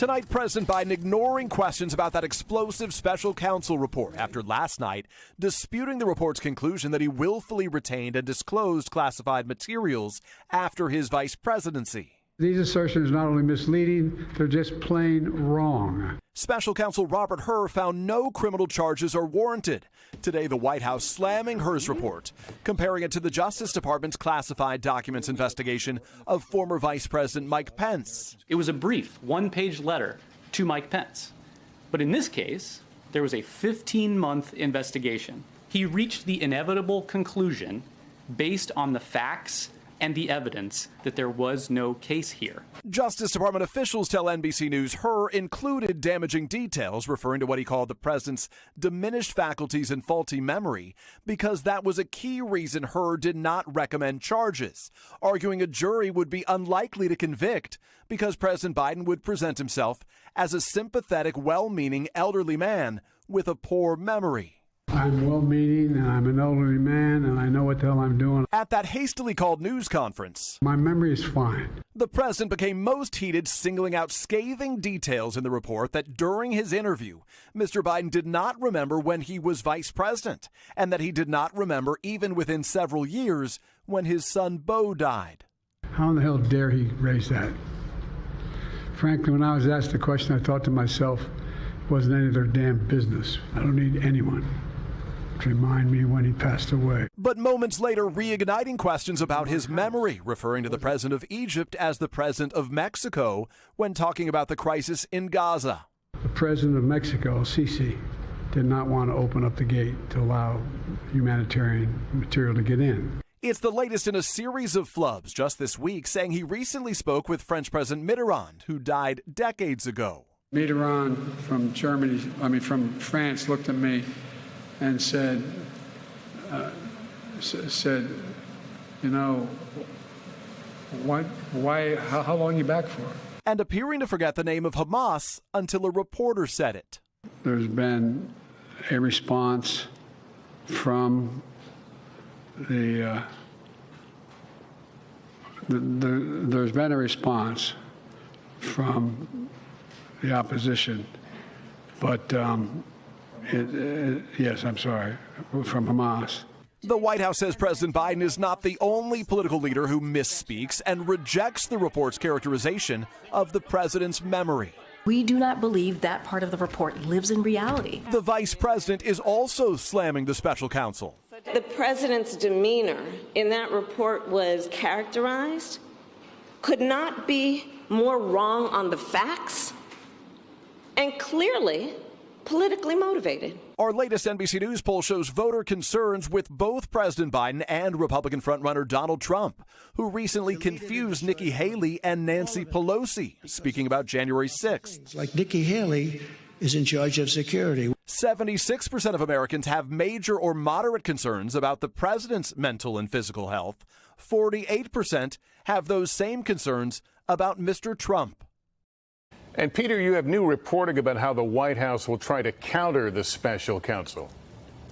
Tonight, President Biden ignoring questions about that explosive special counsel report after last night disputing the report's conclusion that he willfully retained and disclosed classified materials after his vice presidency. These assertions are not only misleading, they're just plain wrong. Special counsel Robert Hur found no criminal charges are warranted. Today, the White House slamming Hur's report, comparing it to the Justice Department's classified documents investigation of former Vice President Mike Pence. It was a brief, one-page letter to Mike Pence. But in this case, there was a 15-month investigation. He reached the inevitable conclusion based on the facts and the evidence that there was no case here. Justice Department officials tell NBC News Hur included damaging details referring to what he called the president's diminished faculties and faulty memory because that was a key reason Hur did not recommend charges, arguing a jury would be unlikely to convict because President Biden would present himself as a sympathetic, well-meaning elderly man with a poor memory. I'm well-meaning, and I'm an elderly man, and I know what the hell I'm doing. At that hastily called news conference, my memory is fine. The president became most heated, singling out scathing details in the report that during his interview, Mr. Biden did not remember when he was vice president, and that he did not remember even within several years when his son Beau died. How in the hell dare he raise that? Frankly, when I was asked the question, I thought to myself, it wasn't any of their damn business. I don't need anyone to remind me when he passed away. But moments later, reigniting questions about his memory, referring to the president of Egypt as the president of Mexico when talking about the crisis in Gaza. The president of Mexico, Sisi, did not want to open up the gate to allow humanitarian material to get in. It's the latest in a series of flubs just this week, saying he recently spoke with French President Mitterrand, who died decades ago. Mitterrand from France looked at me and said, you know, how long are you back for? And appearing to forget the name of Hamas until a reporter said it. There's been a response from there's been a response from the opposition, but yes, I'm sorry, from Hamas. The White House says President Biden is not the only political leader who misspeaks and rejects the report's characterization of the president's memory. We do not believe that part of the report lives in reality. The vice president is also slamming the special counsel. The president's demeanor in that report was characterized, could not be more wrong on the facts, and clearly politically motivated. Our latest NBC News poll shows voter concerns with both President Biden and Republican frontrunner Donald Trump, who recently confused Nikki Haley and Nancy Pelosi, speaking about January 6th. Like Nikki Haley is in charge of security. 76% of Americans have major or moderate concerns about the president's mental and physical health. 48% have those same concerns about Mr. Trump. And Peter, you have new reporting about how the White House will try to counter the special counsel.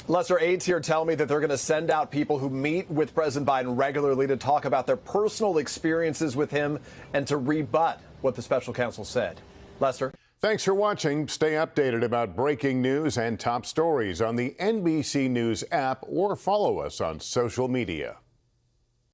Lester, aides here tell me that they're going to send out people who meet with President Biden regularly to talk about their personal experiences with him and to rebut what the special counsel said. Lester? Thanks for watching. Stay updated about breaking news and top stories on the NBC News app or follow us on social media.